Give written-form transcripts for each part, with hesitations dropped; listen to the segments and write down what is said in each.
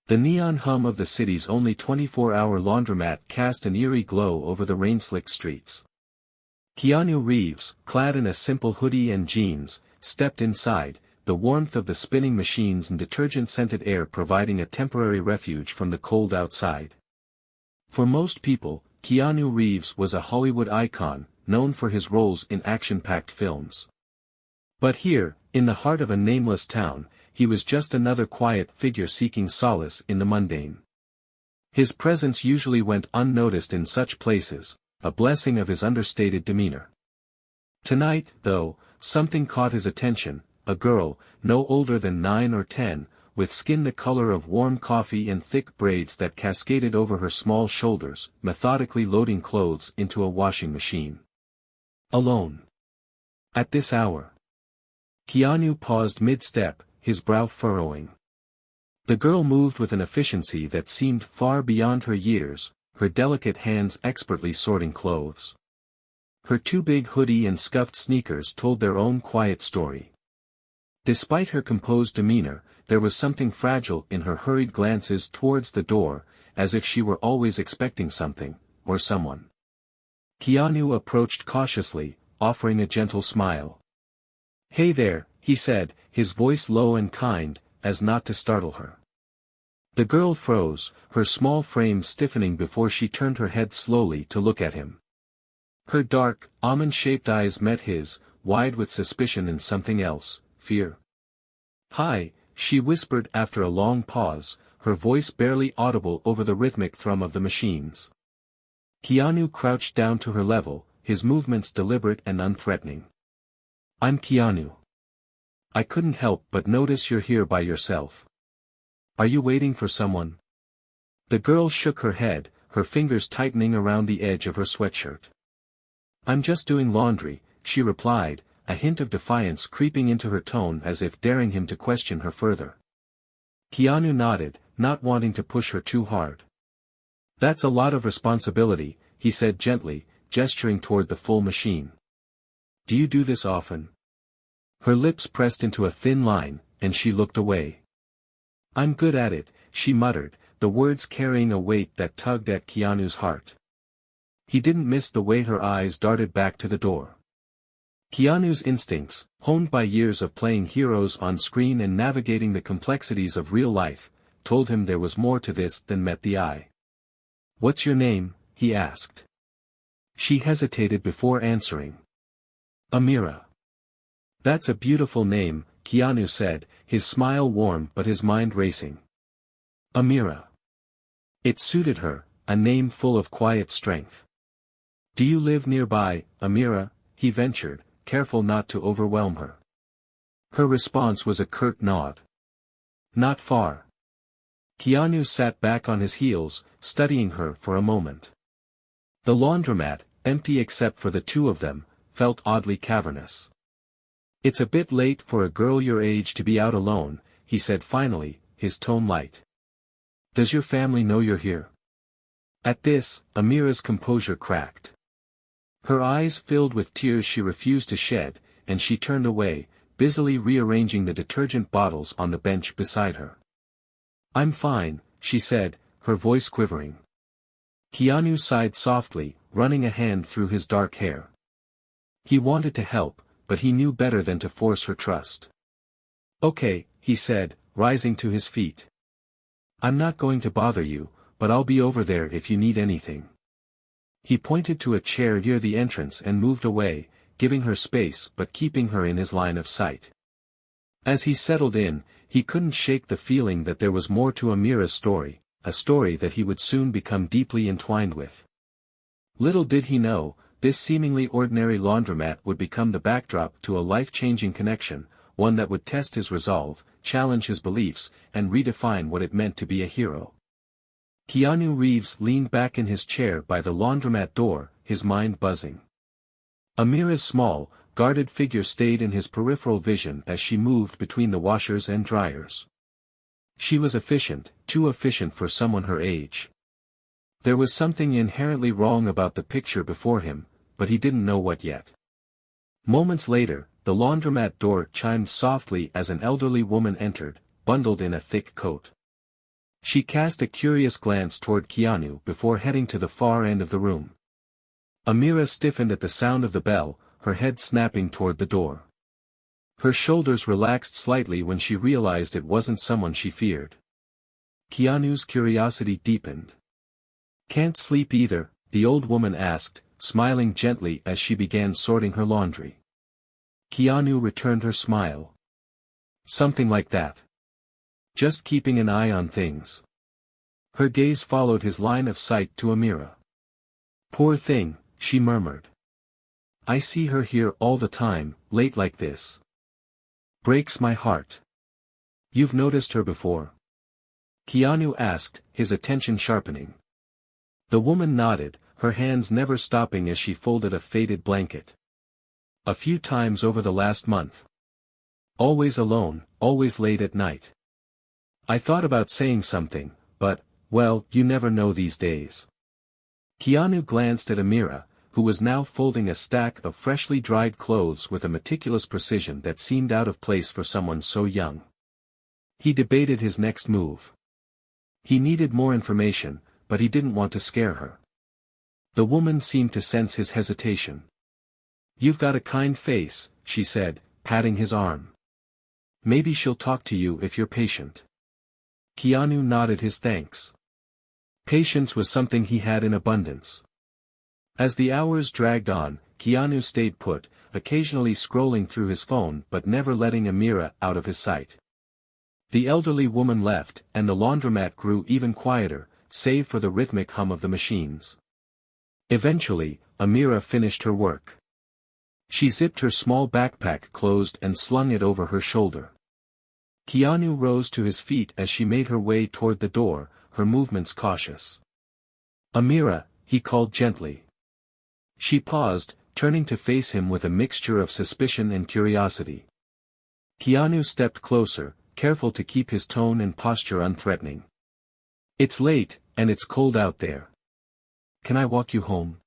The neon hum of the city's only 24-hour laundromat cast an eerie glow over the rain-slicked streets. Keanu Reeves, clad in a simple hoodie and jeans, stepped inside, the warmth of the spinning machines and detergent-scented air providing a temporary refuge from the cold outside. For most people, Keanu Reeves was a Hollywood icon, known for his roles in action-packed films. But here, in the heart of a nameless town, he was just another quiet figure seeking solace in the mundane. His presence usually went unnoticed in such places, a blessing of his understated demeanor. Tonight, though, something caught his attention, a girl, no older than 9 or 10, with skin the color of warm coffee and thick braids that cascaded over her small shoulders, methodically loading clothes into a washing machine. Alone. At this hour. Keanu paused mid-step, his brow furrowing. The girl moved with an efficiency that seemed far beyond her years, her delicate hands expertly sorting clothes. Her too big hoodie and scuffed sneakers told their own quiet story. Despite her composed demeanor, there was something fragile in her hurried glances towards the door, as if she were always expecting something, or someone. Keanu approached cautiously, offering a gentle smile. "Hey there," he said, his voice low and kind, as not to startle her. The girl froze, her small frame stiffening before she turned her head slowly to look at him. Her dark, almond-shaped eyes met his, wide with suspicion and something else, fear. "Hi," she whispered after a long pause, her voice barely audible over the rhythmic thrum of the machines. Keanu crouched down to her level, his movements deliberate and unthreatening. "I'm Keanu. I couldn't help but notice you're here by yourself. Are you waiting for someone?" The girl shook her head, her fingers tightening around the edge of her sweatshirt. "I'm just doing laundry," she replied, a hint of defiance creeping into her tone as if daring him to question her further. Keanu nodded, not wanting to push her too hard. "That's a lot of responsibility," he said gently, gesturing toward the full machine. "Do you do this often?" Her lips pressed into a thin line, and she looked away. "I'm good at it," she muttered, the words carrying a weight that tugged at Keanu's heart. He didn't miss the way her eyes darted back to the door. Keanu's instincts, honed by years of playing heroes on screen and navigating the complexities of real life, told him there was more to this than met the eye. "What's your name?" he asked. She hesitated before answering. "Amira." "That's a beautiful name," Keanu said, his smile warm but his mind racing. Amira. It suited her, a name full of quiet strength. "Do you live nearby, Amira?" he ventured, careful not to overwhelm her. Her response was a curt nod. "Not far." Keanu sat back on his heels, studying her for a moment. The laundromat, empty except for the two of them, felt oddly cavernous. "It's a bit late for a girl your age to be out alone," he said finally, his tone light. "Does your family know you're here?" At this, Amira's composure cracked. Her eyes filled with tears she refused to shed, and she turned away, busily rearranging the detergent bottles on the bench beside her. "I'm fine," she said, her voice quivering. Keanu sighed softly, running a hand through his dark hair. He wanted to help, but he knew better than to force her trust. "Okay," he said, rising to his feet. "I'm not going to bother you, but I'll be over there if you need anything." He pointed to a chair near the entrance and moved away, giving her space but keeping her in his line of sight. As he settled in, he couldn't shake the feeling that there was more to Amira's story, a story that he would soon become deeply entwined with. Little did he know, this seemingly ordinary laundromat would become the backdrop to a life-changing connection, one that would test his resolve, challenge his beliefs, and redefine what it meant to be a hero. Keanu Reeves leaned back in his chair by the laundromat door, his mind buzzing. Amira's small, guarded figure stayed in his peripheral vision as she moved between the washers and dryers. She was efficient, too efficient for someone her age. There was something inherently wrong about the picture before him, but he didn't know what yet. Moments later, the laundromat door chimed softly as an elderly woman entered, bundled in a thick coat. She cast a curious glance toward Keanu before heading to the far end of the room. Amira stiffened at the sound of the bell, her head snapping toward the door. Her shoulders relaxed slightly when she realized it wasn't someone she feared. Keanu's curiosity deepened. "Can't sleep either?" the old woman asked, smiling gently as she began sorting her laundry. Keanu returned her smile. "Something like that. Just keeping an eye on things." Her gaze followed his line of sight to Amira. "Poor thing," she murmured. "I see her here all the time, late like this. Breaks my heart." "You've noticed her before?" Keanu asked, his attention sharpening. The woman nodded, her hands never stopping as she folded a faded blanket. "A few times over the last month. Always alone, always late at night. I thought about saying something, but, well, you never know these days." Keanu glanced at Amira, who was now folding a stack of freshly dried clothes with a meticulous precision that seemed out of place for someone so young. He debated his next move. He needed more information, but he didn't want to scare her. The woman seemed to sense his hesitation. "You've got a kind face," she said, patting his arm. "Maybe she'll talk to you if you're patient." Keanu nodded his thanks. Patience was something he had in abundance. As the hours dragged on, Keanu stayed put, occasionally scrolling through his phone but never letting Amira out of his sight. The elderly woman left, and the laundromat grew even quieter, save for the rhythmic hum of the machines. Eventually, Amira finished her work. She zipped her small backpack closed and slung it over her shoulder. Keanu rose to his feet as she made her way toward the door, her movements cautious. "Amira," he called gently. She paused, turning to face him with a mixture of suspicion and curiosity. Keanu stepped closer, careful to keep his tone and posture unthreatening. "It's late, and it's cold out there. Can I walk you home?"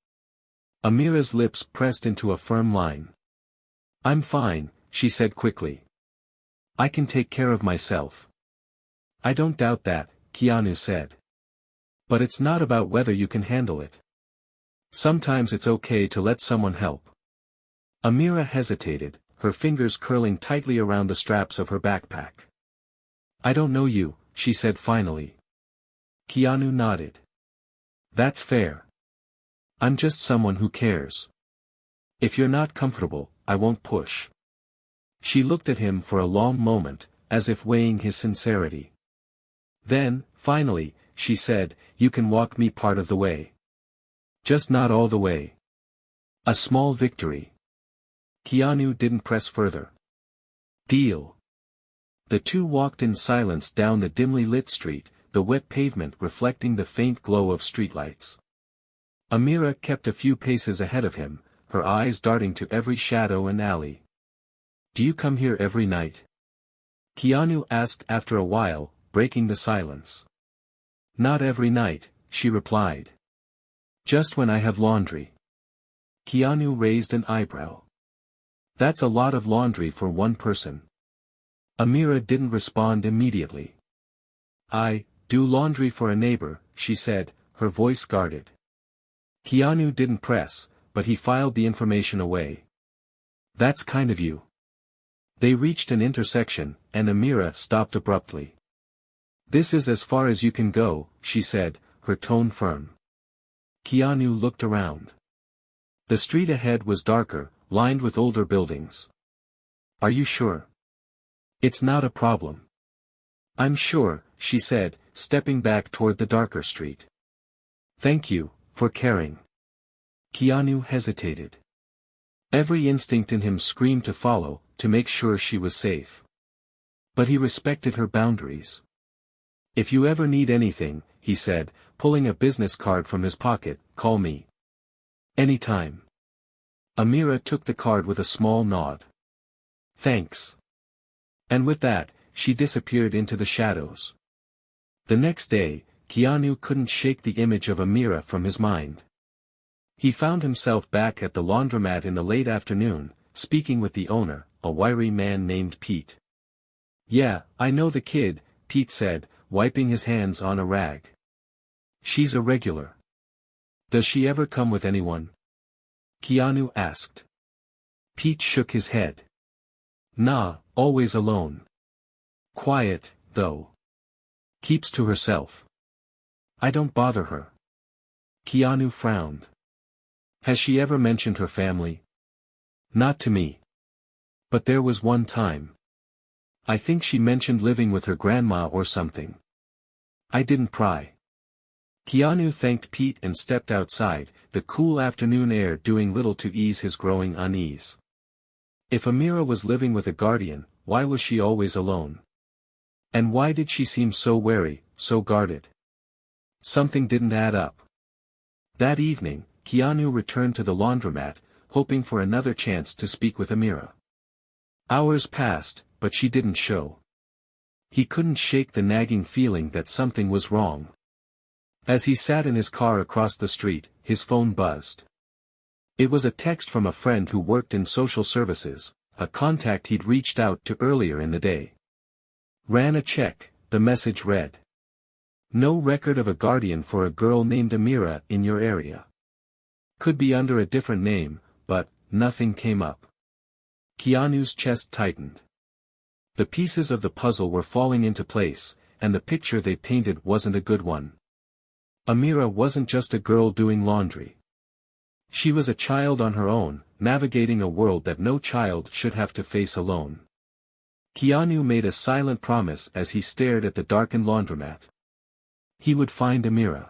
Amira's lips pressed into a firm line. "I'm fine," she said quickly. "I can take care of myself." "I don't doubt that," Keanu said. "But it's not about whether you can handle it. Sometimes it's okay to let someone help." Amira hesitated, her fingers curling tightly around the straps of her backpack. "I don't know you," she said finally. Keanu nodded. "That's fair. I'm just someone who cares. If you're not comfortable, I won't push." She looked at him for a long moment, as if weighing his sincerity. Then, finally, she said, "You can walk me part of the way. Just not all the way." A small victory. Keanu didn't press further. "Deal." The two walked in silence down the dimly lit street, the wet pavement reflecting the faint glow of streetlights. Amira kept a few paces ahead of him, her eyes darting to every shadow and alley. "Do you come here every night?" Keanu asked after a while, breaking the silence. "Not every night," she replied. "Just when I have laundry." Keanu raised an eyebrow. "That's a lot of laundry for one person." Amira didn't respond immediately. "I do laundry for a neighbor," she said, her voice guarded. Keanu didn't press, but he filed the information away. "That's kind of you." They reached an intersection, and Amira stopped abruptly. "This is as far as you can go," she said, her tone firm. Keanu looked around. The street ahead was darker, lined with older buildings. "Are you sure? It's not a problem." "I'm sure," she said, stepping back toward the darker street. "Thank you, for caring." Keanu hesitated. Every instinct in him screamed to follow, to make sure she was safe. But he respected her boundaries. "If you ever need anything," he said, pulling a business card from his pocket, "call me. Anytime." Amira took the card with a small nod. "Thanks." And with that, she disappeared into the shadows. The next day, Keanu couldn't shake the image of Amira from his mind. He found himself back at the laundromat in the late afternoon, speaking with the owner, a wiry man named Pete. "Yeah, I know the kid," Pete said, wiping his hands on a rag. She's a regular. Does she ever come with anyone? Keanu asked. Pete shook his head. Nah, always alone. Quiet, though. Keeps to herself. I don't bother her. Keanu frowned. Has she ever mentioned her family? Not to me. But there was one time. I think she mentioned living with her grandma or something. I didn't pry. Keanu thanked Pete and stepped outside, the cool afternoon air doing little to ease his growing unease. If Amira was living with a guardian, why was she always alone? And why did she seem so wary, so guarded? Something didn't add up. That evening, Keanu returned to the laundromat, hoping for another chance to speak with Amira. Hours passed, but she didn't show. He couldn't shake the nagging feeling that something was wrong. As he sat in his car across the street, his phone buzzed. It was a text from a friend who worked in social services, a contact he'd reached out to earlier in the day. Ran a check, the message read. No record of a guardian for a girl named Amira in your area. Could be under a different name, but nothing came up. Keanu's chest tightened. The pieces of the puzzle were falling into place, and the picture they painted wasn't a good one. Amira wasn't just a girl doing laundry. She was a child on her own, navigating a world that no child should have to face alone. Keanu made a silent promise as he stared at the darkened laundromat. He would find Amira.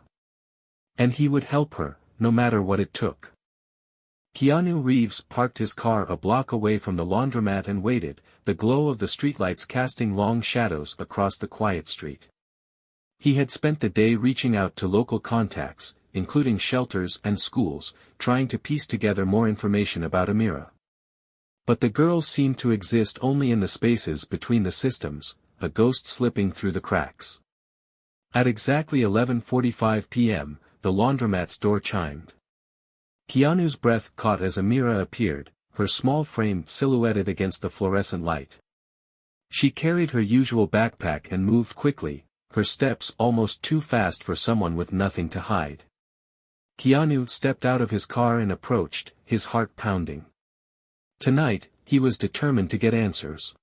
And he would help her, no matter what it took. Keanu Reeves parked his car a block away from the laundromat and waited, the glow of the streetlights casting long shadows across the quiet street. He had spent the day reaching out to local contacts, including shelters and schools, trying to piece together more information about Amira. But the girl seemed to exist only in the spaces between the systems, a ghost slipping through the cracks. At exactly 11:45 p.m., the laundromat's door chimed. Keanu's breath caught as Amira appeared, her small frame silhouetted against the fluorescent light. She carried her usual backpack and moved quickly, her steps almost too fast for someone with nothing to hide. Keanu stepped out of his car and approached, his heart pounding. Tonight, he was determined to get answers.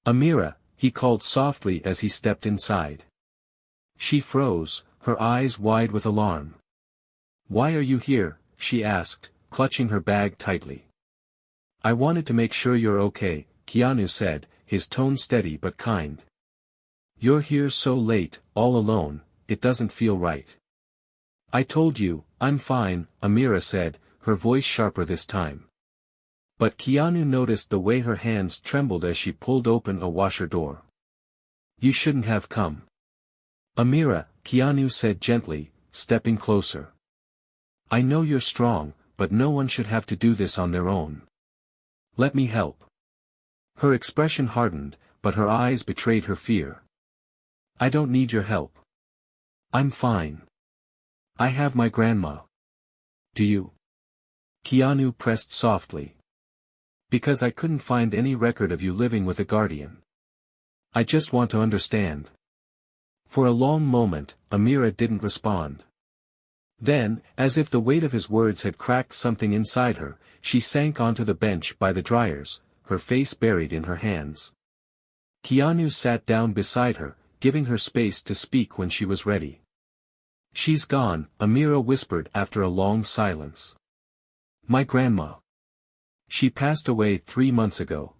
Amira, he called softly as he stepped inside. She froze, her eyes wide with alarm. Why are you here? She asked, clutching her bag tightly. I wanted to make sure you're okay, Keanu said, his tone steady but kind. You're here so late, all alone, it doesn't feel right. I told you, I'm fine, Amira said, her voice sharper this time. But Keanu noticed the way her hands trembled as she pulled open a washer door. You shouldn't have come. Amira, Keanu said gently, stepping closer. I know you're strong, but no one should have to do this on their own. Let me help. Her expression hardened, but her eyes betrayed her fear. I don't need your help. I'm fine. I have my grandma. Do you? Keanu pressed softly. Because I couldn't find any record of you living with a guardian. I just want to understand. For a long moment, Amira didn't respond. Then, as if the weight of his words had cracked something inside her, she sank onto the bench by the dryers, her face buried in her hands. Keanu sat down beside her, giving her space to speak when she was ready. She's gone, Amira whispered after a long silence. My grandma. She passed away 3 months ago.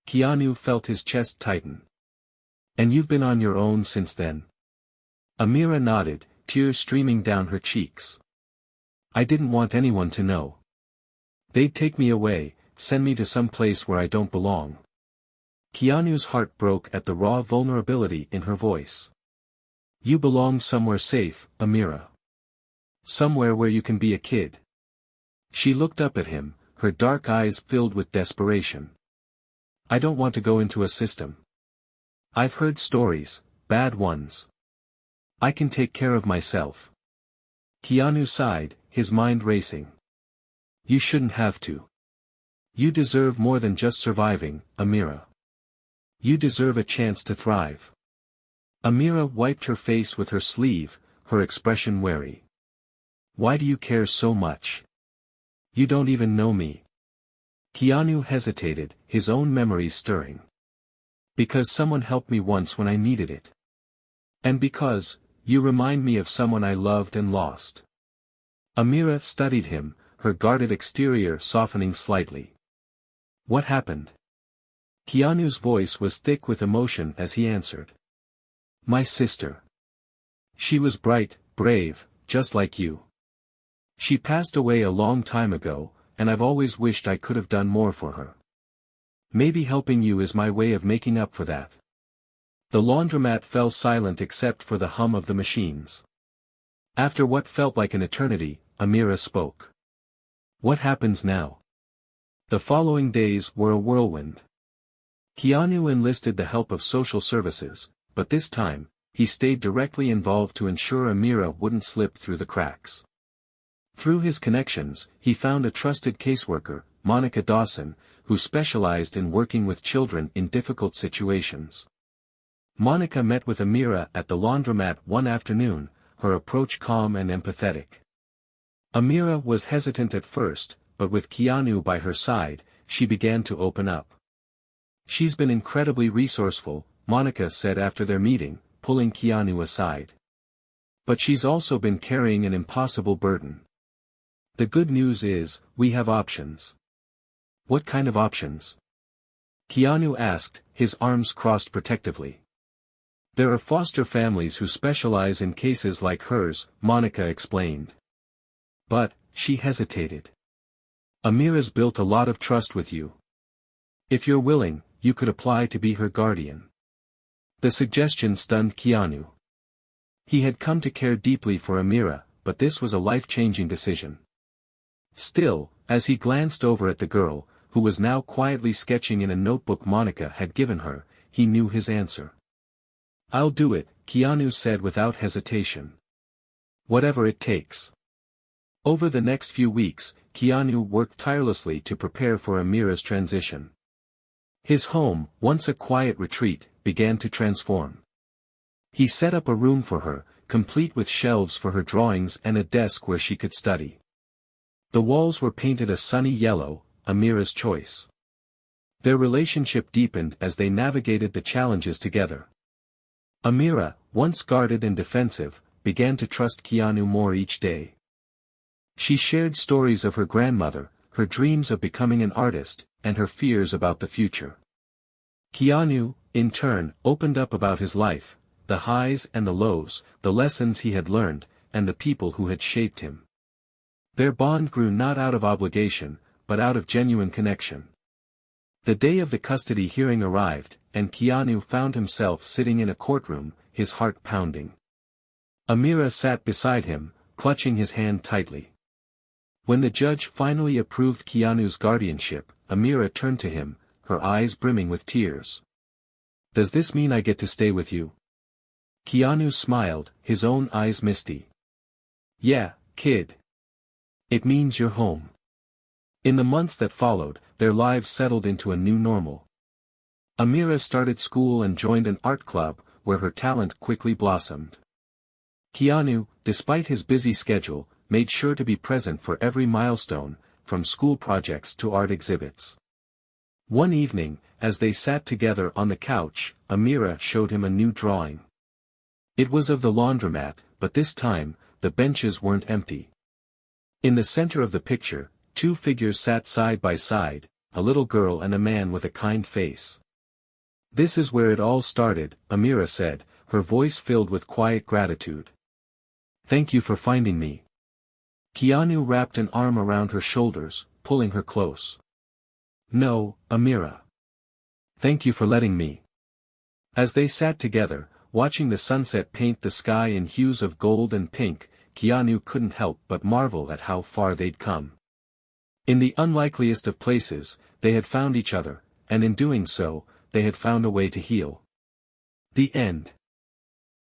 Keanu felt his chest tighten. And you've been on your own since then? Amira nodded, tears streaming down her cheeks. I didn't want anyone to know. They'd take me away, send me to some place where I don't belong. Keanu's heart broke at the raw vulnerability in her voice. You belong somewhere safe, Amira. Somewhere where you can be a kid. She looked up at him, her dark eyes filled with desperation. I don't want to go into a system. I've heard stories, bad ones. I can take care of myself. Keanu sighed, his mind racing. You shouldn't have to. You deserve more than just surviving, Amira. You deserve a chance to thrive. Amira wiped her face with her sleeve, her expression wary. Why do you care so much? You don't even know me. Keanu hesitated, his own memories stirring. Because someone helped me once when I needed it. And because, you remind me of someone I loved and lost. Amira studied him, her guarded exterior softening slightly. What happened? Keanu's voice was thick with emotion as he answered. My sister. She was bright, brave, just like you. She passed away a long time ago, and I've always wished I could have done more for her. Maybe helping you is my way of making up for that. The laundromat fell silent except for the hum of the machines. After what felt like an eternity, Amira spoke. What happens now? The following days were a whirlwind. Keanu enlisted the help of social services, but this time, he stayed directly involved to ensure Amira wouldn't slip through the cracks. Through his connections, he found a trusted caseworker, Monica Dawson, who specialized in working with children in difficult situations. Monica met with Amira at the laundromat one afternoon, her approach calm and empathetic. Amira was hesitant at first, but with Keanu by her side, she began to open up. She's been incredibly resourceful, Monica said after their meeting, pulling Keanu aside. But she's also been carrying an impossible burden. The good news is, we have options. What kind of options? Keanu asked, his arms crossed protectively. There are foster families who specialize in cases like hers, Monica explained. But, she hesitated. Amira's built a lot of trust with you. If you're willing, you could apply to be her guardian. The suggestion stunned Keanu. He had come to care deeply for Amira, but this was a life-changing decision. Still, as he glanced over at the girl, who was now quietly sketching in a notebook Monica had given her, he knew his answer. I'll do it, Keanu said without hesitation. Whatever it takes. Over the next few weeks, Keanu worked tirelessly to prepare for Amira's transition. His home, once a quiet retreat, began to transform. He set up a room for her, complete with shelves for her drawings and a desk where she could study. The walls were painted a sunny yellow, Amira's choice. Their relationship deepened as they navigated the challenges together. Amira, once guarded and defensive, began to trust Keanu more each day. She shared stories of her grandmother, her dreams of becoming an artist, and her fears about the future. Keanu, in turn, opened up about his life, the highs and the lows, the lessons he had learned, and the people who had shaped him. Their bond grew not out of obligation, but out of genuine connection. The day of the custody hearing arrived, and Keanu found himself sitting in a courtroom, his heart pounding. Amira sat beside him, clutching his hand tightly. When the judge finally approved Keanu's guardianship, Amira turned to him, her eyes brimming with tears. Does this mean I get to stay with you? Keanu smiled, his own eyes misty. Yeah, kid. It means you're home. In the months that followed, their lives settled into a new normal. Amira started school and joined an art club, where her talent quickly blossomed. Keanu, despite his busy schedule, made sure to be present for every milestone, from school projects to art exhibits. One evening, as they sat together on the couch, Amira showed him a new drawing. It was of the laundromat, but this time, the benches weren't empty. In the center of the picture, two figures sat side by side, a little girl and a man with a kind face. This is where it all started, Amira said, her voice filled with quiet gratitude. Thank you for finding me. Keanu wrapped an arm around her shoulders, pulling her close. No, Amira. Thank you for letting me. As they sat together, watching the sunset paint the sky in hues of gold and pink, Keanu couldn't help but marvel at how far they'd come. In the unlikeliest of places, they had found each other, and in doing so, they had found a way to heal. The end.